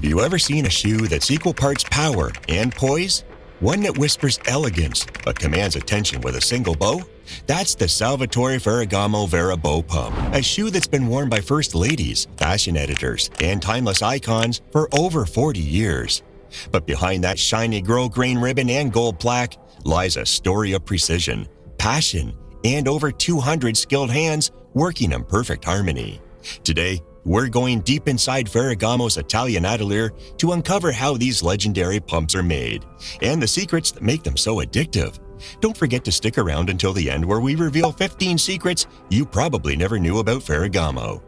Have you ever seen a shoe that's equal parts power and poise? One that whispers elegance but commands attention with a single bow? That's the Salvatore Ferragamo Vara bow pump, a shoe that's been worn by first ladies, fashion editors, and timeless icons for over 40 years. But behind that shiny grosgrain ribbon and gold plaque lies a story of precision, passion, and over 200 skilled hands working in perfect harmony. Today, we're going deep inside Ferragamo's Italian atelier to uncover how these legendary pumps are made and the secrets that make them so addictive. Don't forget to stick around until the end where we reveal 15 secrets you probably never knew about Ferragamo.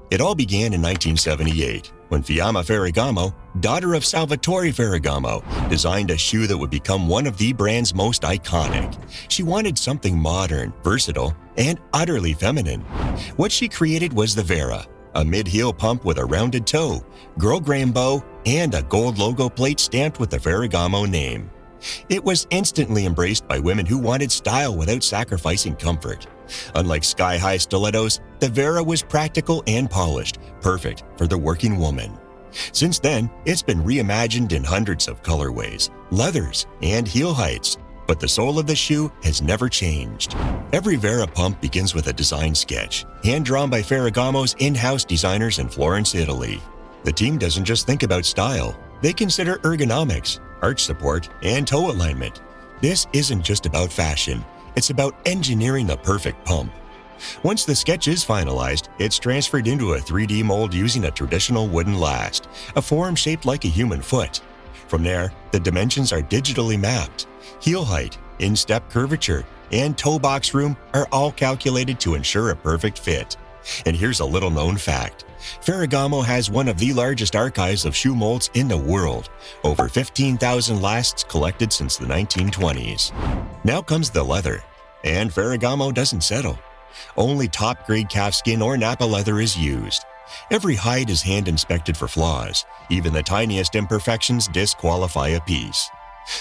It all began in 1978 when Fiamma Ferragamo, daughter of Salvatore Ferragamo, designed a shoe that would become one of the brand's most iconic. She wanted something modern, versatile, and utterly feminine. What she created was the Vara, a mid-heel pump with a rounded toe, grosgrain bow, and a gold logo plate stamped with the Ferragamo name. It was instantly embraced by women who wanted style without sacrificing comfort. Unlike sky-high stilettos, the Vara was practical and polished, perfect for the working woman. Since then, it's been reimagined in hundreds of colorways, leathers, and heel heights, but the sole of the shoe has never changed. Every Vara pump begins with a design sketch, hand-drawn by Ferragamo's in-house designers in Florence, Italy. The team doesn't just think about style, they consider ergonomics, arch support, and toe alignment. This isn't just about fashion, it's about engineering the perfect pump. Once the sketch is finalized, it's transferred into a 3D mold using a traditional wooden last, a form shaped like a human foot. From there, the dimensions are digitally mapped. Heel height, instep curvature, and toe box room are all calculated to ensure a perfect fit. And here's a little-known fact. Ferragamo has one of the largest archives of shoe molds in the world, over 15,000 lasts collected since the 1920s. Now comes the leather, and Ferragamo doesn't settle. Only top-grade calfskin or Napa leather is used. Every hide is hand-inspected for flaws. Even the tiniest imperfections disqualify a piece.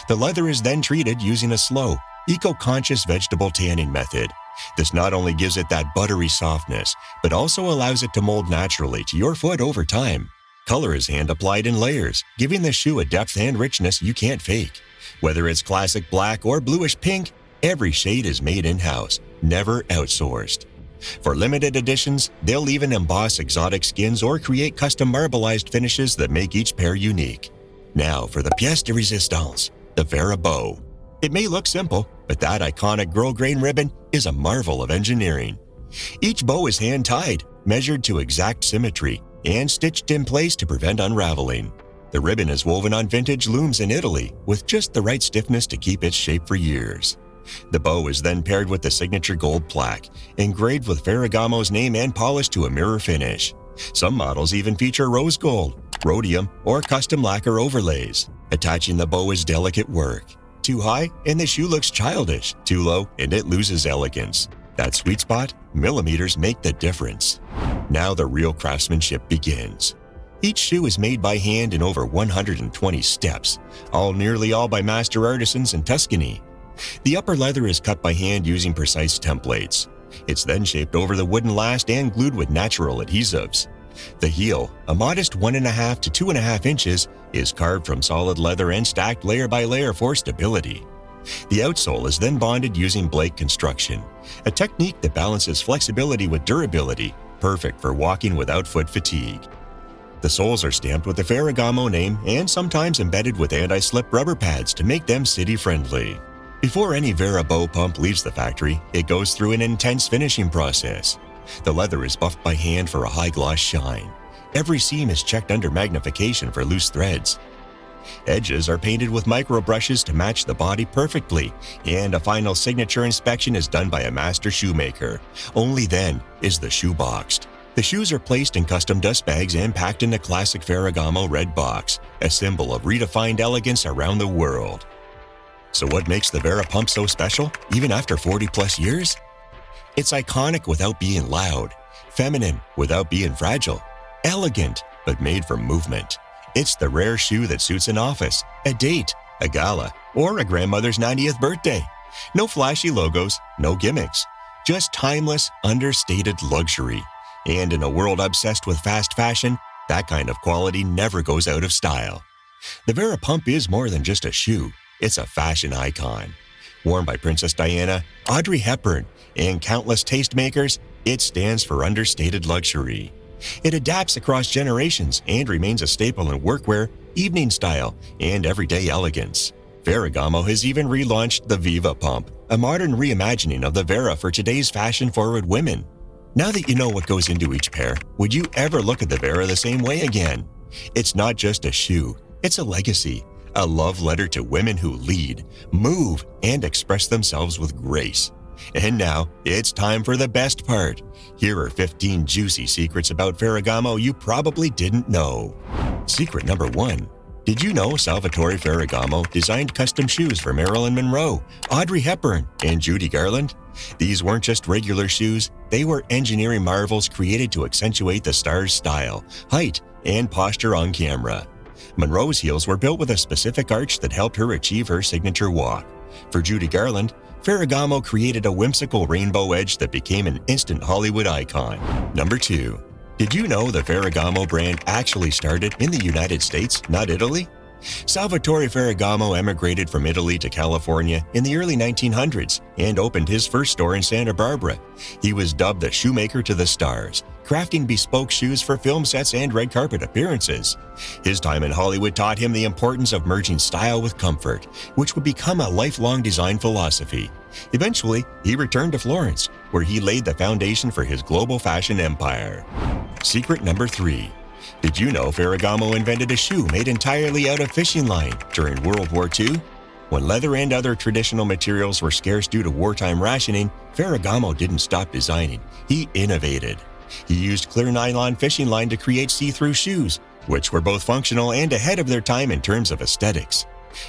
The leather is then treated using a slow, eco-conscious vegetable tanning method. This not only gives it that buttery softness, but also allows it to mold naturally to your foot over time. Color is hand-applied in layers, giving the shoe a depth and richness you can't fake. Whether it's classic black or bluish pink, every shade is made in-house, never outsourced. For limited editions, they'll even emboss exotic skins or create custom marbleized finishes that make each pair unique. Now for the pièce de résistance, the Vara bow. It may look simple, but that iconic grosgrain ribbon is a marvel of engineering. Each bow is hand-tied, measured to exact symmetry, and stitched in place to prevent unraveling. The ribbon is woven on vintage looms in Italy with just the right stiffness to keep its shape for years. The bow is then paired with the signature gold plaque, engraved with Ferragamo's name and polished to a mirror finish. Some models even feature rose gold, rhodium, or custom lacquer overlays. Attaching the bow is delicate work. Too high, and the shoe looks childish. Too low, and it loses elegance. That sweet spot, millimeters make the difference. Now the real craftsmanship begins. Each shoe is made by hand in over 120 steps, nearly all by master artisans in Tuscany. The upper leather is cut by hand using precise templates. It's then shaped over the wooden last and glued with natural adhesives. The heel, a modest 1.5 to 2.5 inches, is carved from solid leather and stacked layer by layer for stability. The outsole is then bonded using Blake construction, a technique that balances flexibility with durability, perfect for walking without foot fatigue. The soles are stamped with the Ferragamo name and sometimes embedded with anti-slip rubber pads to make them city-friendly. Before any Vara bow pump leaves the factory, it goes through an intense finishing process. The leather is buffed by hand for a high-gloss shine. Every seam is checked under magnification for loose threads. Edges are painted with micro brushes to match the body perfectly, and a final signature inspection is done by a master shoemaker. Only then is the shoe boxed. The shoes are placed in custom dust bags and packed in the classic Ferragamo red box, a symbol of redefined elegance around the world. So what makes the Vara pump so special, even after 40-plus years? It's iconic without being loud, feminine without being fragile, elegant but made for movement. It's the rare shoe that suits an office, a date, a gala, or a grandmother's 90th birthday. No flashy logos, no gimmicks, just timeless, understated luxury. And in a world obsessed with fast fashion, That kind of quality never goes out of style. The Vara pump is more than just a shoe. It's a fashion icon. Worn by Princess Diana, Audrey Hepburn, and countless tastemakers, it stands for understated luxury. It adapts across generations and remains a staple in workwear, evening style, and everyday elegance. Ferragamo has even relaunched the Viva Pump, a modern reimagining of the Vara for today's fashion-forward women. Now that you know what goes into each pair, would you ever look at the Vara the same way again? It's not just a shoe, it's a legacy, a love letter to women who lead, move, and express themselves with grace. And now, it's time for the best part. Here are 15 juicy secrets about Ferragamo you probably didn't know. Secret number 1. Did you know Salvatore Ferragamo designed custom shoes for Marilyn Monroe, Audrey Hepburn, and Judy Garland? These weren't just regular shoes, they were engineering marvels created to accentuate the star's style, height, and posture on camera. Monroe's heels were built with a specific arch that helped her achieve her signature walk. For Judy Garland, Ferragamo created a whimsical rainbow edge that became an instant Hollywood icon. Number 2. Did you know the Ferragamo brand actually started in the United States, not Italy? Salvatore Ferragamo emigrated from Italy to California in the early 1900s and opened his first store in Santa Barbara. He was dubbed the shoemaker to the stars, crafting bespoke shoes for film sets and red carpet appearances. His time in Hollywood taught him the importance of merging style with comfort, which would become a lifelong design philosophy. Eventually, he returned to Florence, where he laid the foundation for his global fashion empire. Secret number 3. Did you know Ferragamo invented a shoe made entirely out of fishing line during World War II? When leather and other traditional materials were scarce due to wartime rationing, Ferragamo didn't stop designing. He innovated. He used clear nylon fishing line to create see-through shoes, which were both functional and ahead of their time in terms of aesthetics.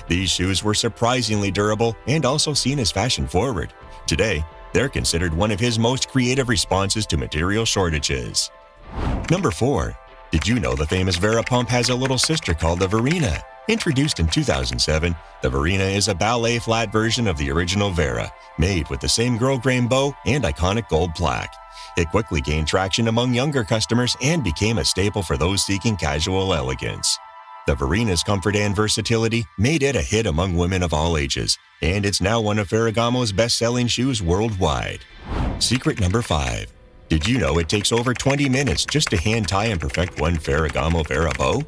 These shoes were surprisingly durable and also seen as fashion-forward. Today, they're considered one of his most creative responses to material shortages. Number 4. Did you know the famous Vara pump has a little sister called the Varina? Introduced in 2007, the Varina is a ballet flat version of the original Vara, made with the same grosgrain bow and iconic gold plaque. It quickly gained traction among younger customers and became a staple for those seeking casual elegance. The Varina's comfort and versatility made it a hit among women of all ages, and it's now one of Ferragamo's best-selling shoes worldwide. Secret number 5. Did you know it takes over 20 minutes just to hand tie and perfect one Ferragamo Vara bow?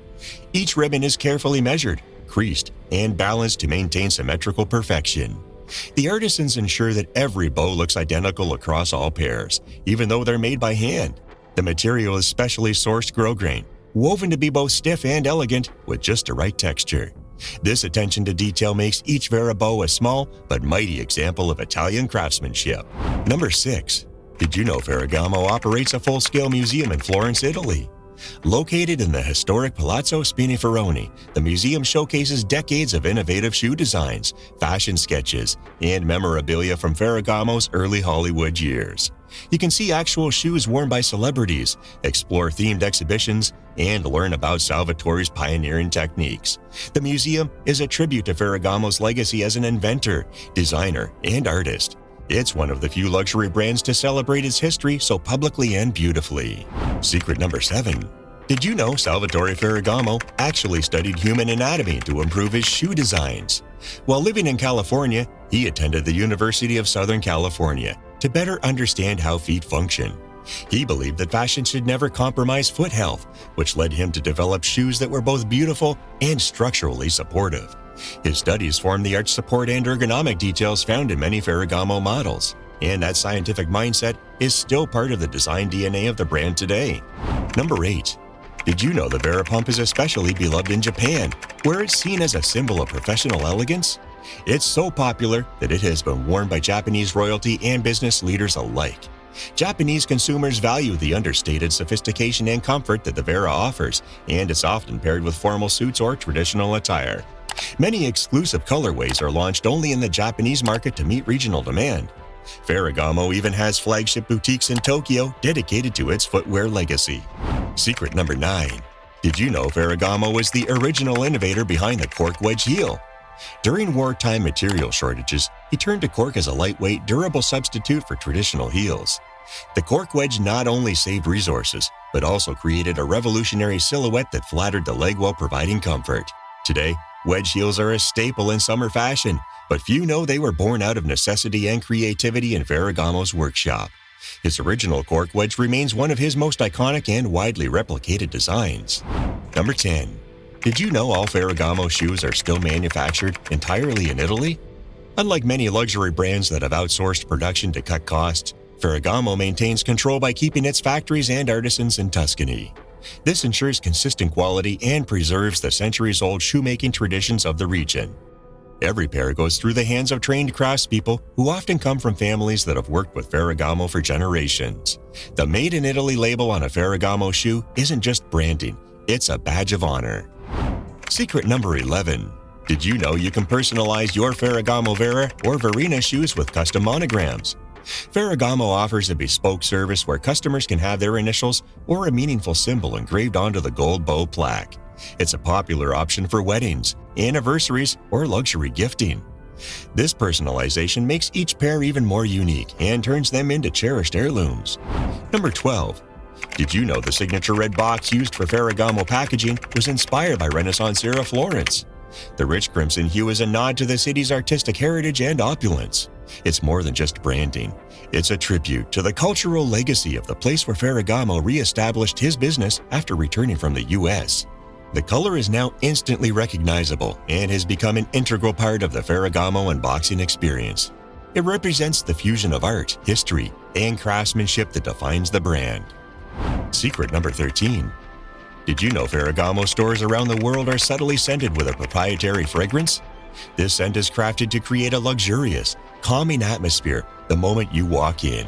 Each ribbon is carefully measured, creased, and balanced to maintain symmetrical perfection. The artisans ensure that every bow looks identical across all pairs, even though they're made by hand. The material is specially sourced grosgrain, woven to be both stiff and elegant with just the right texture. This attention to detail makes each Vara bow a small but mighty example of Italian craftsmanship. Number 6. Did you know Ferragamo operates a full-scale museum in Florence, Italy? Located in the historic Palazzo Spiniferroni, the museum showcases decades of innovative shoe designs, fashion sketches, and memorabilia from Ferragamo's early Hollywood years. You can see actual shoes worn by celebrities, explore themed exhibitions, and learn about Salvatore's pioneering techniques. The museum is a tribute to Ferragamo's legacy as an inventor, designer, and artist. It's one of the few luxury brands to celebrate its history so publicly and beautifully. Secret number 7. Did you know Salvatore Ferragamo actually studied human anatomy to improve his shoe designs? While living in California, he attended the University of Southern California to better understand how feet function. He believed that fashion should never compromise foot health, which led him to develop shoes that were both beautiful and structurally supportive. His studies formed the arch support and ergonomic details found in many Ferragamo models, and that scientific mindset is still part of the design DNA of the brand today. Number 8. Did you know the Vara pump is especially beloved in Japan, where it's seen as a symbol of professional elegance? It's so popular that it has been worn by Japanese royalty and business leaders alike. Japanese consumers value the understated sophistication and comfort that the Vara offers, and it's often paired with formal suits or traditional attire. Many exclusive colorways are launched only in the Japanese market to meet regional demand. Ferragamo even has flagship boutiques in Tokyo dedicated to its footwear legacy. Secret number 9. Did you know Ferragamo was the original innovator behind the cork wedge heel? During wartime material shortages, he turned to cork as a lightweight, durable substitute for traditional heels. The cork wedge not only saved resources, but also created a revolutionary silhouette that flattered the leg while providing comfort. Today, wedge heels are a staple in summer fashion, but few know they were born out of necessity and creativity in Ferragamo's workshop. His original cork wedge remains one of his most iconic and widely replicated designs. Number 10. Did you know all Ferragamo shoes are still manufactured entirely in Italy? Unlike many luxury brands that have outsourced production to cut costs, Ferragamo maintains control by keeping its factories and artisans in Tuscany. This ensures consistent quality and preserves the centuries-old shoemaking traditions of the region. Every pair goes through the hands of trained craftspeople who often come from families that have worked with Ferragamo for generations. The Made in Italy label on a Ferragamo shoe isn't just branding, it's a badge of honor. Secret number 11. Did you know you can personalize your Ferragamo Vara or Verena shoes with custom monograms? Ferragamo offers a bespoke service where customers can have their initials or a meaningful symbol engraved onto the gold bow plaque. It's a popular option for weddings, anniversaries, or luxury gifting. This personalization makes each pair even more unique and turns them into cherished heirlooms. Number 12. Did you know the signature red box used for Ferragamo packaging was inspired by Renaissance era Florence? The rich crimson hue is a nod to the city's artistic heritage and opulence. It's more than just branding. It's a tribute to the cultural legacy of the place where Ferragamo re-established his business after returning from the U.S. The color is now instantly recognizable and has become an integral part of the Ferragamo unboxing experience. It represents the fusion of art, history, and craftsmanship that defines the brand. Secret number 13. Did you know Ferragamo stores around the world are subtly scented with a proprietary fragrance? This scent is crafted to create a luxurious, calming atmosphere the moment you walk in.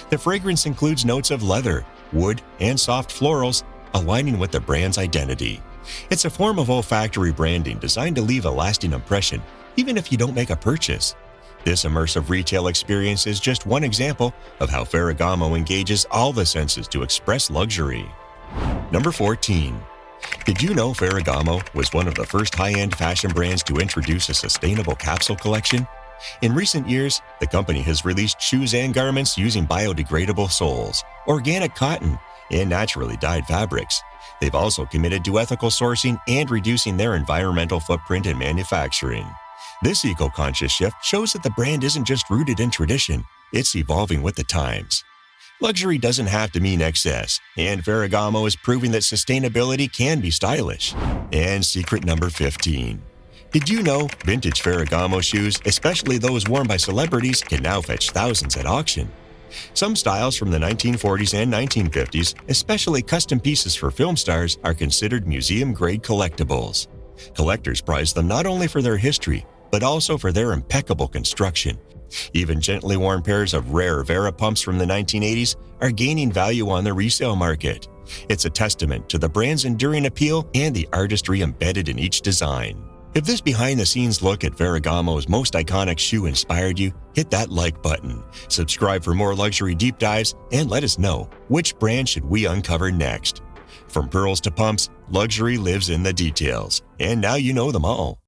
The fragrance includes notes of leather, wood, and soft florals, aligning with the brand's identity. It's a form of olfactory branding designed to leave a lasting impression, even if you don't make a purchase. This immersive retail experience is just one example of how Ferragamo engages all the senses to express luxury. Number 14. Did you know Ferragamo was one of the first high-end fashion brands to introduce a sustainable capsule collection? In recent years, the company has released shoes and garments using biodegradable soles, organic cotton, and naturally dyed fabrics. They've also committed to ethical sourcing and reducing their environmental footprint in manufacturing. This eco-conscious shift shows that the brand isn't just rooted in tradition, it's evolving with the times. Luxury doesn't have to mean excess, and Ferragamo is proving that sustainability can be stylish. And secret number 15. Did you know vintage Ferragamo shoes, especially those worn by celebrities, can now fetch thousands at auction? Some styles from the 1940s and 1950s, especially custom pieces for film stars, are considered museum-grade collectibles. Collectors prize them not only for their history, but also for their impeccable construction. Even gently worn pairs of rare Vara pumps from the 1980s are gaining value on the resale market. It's a testament to the brand's enduring appeal and the artistry embedded in each design. If this behind-the-scenes look at Ferragamo's most iconic shoe inspired you, hit that like button, subscribe for more luxury deep dives, and let us know which brand should we uncover next. From pearls to pumps, luxury lives in the details, and now you know them all.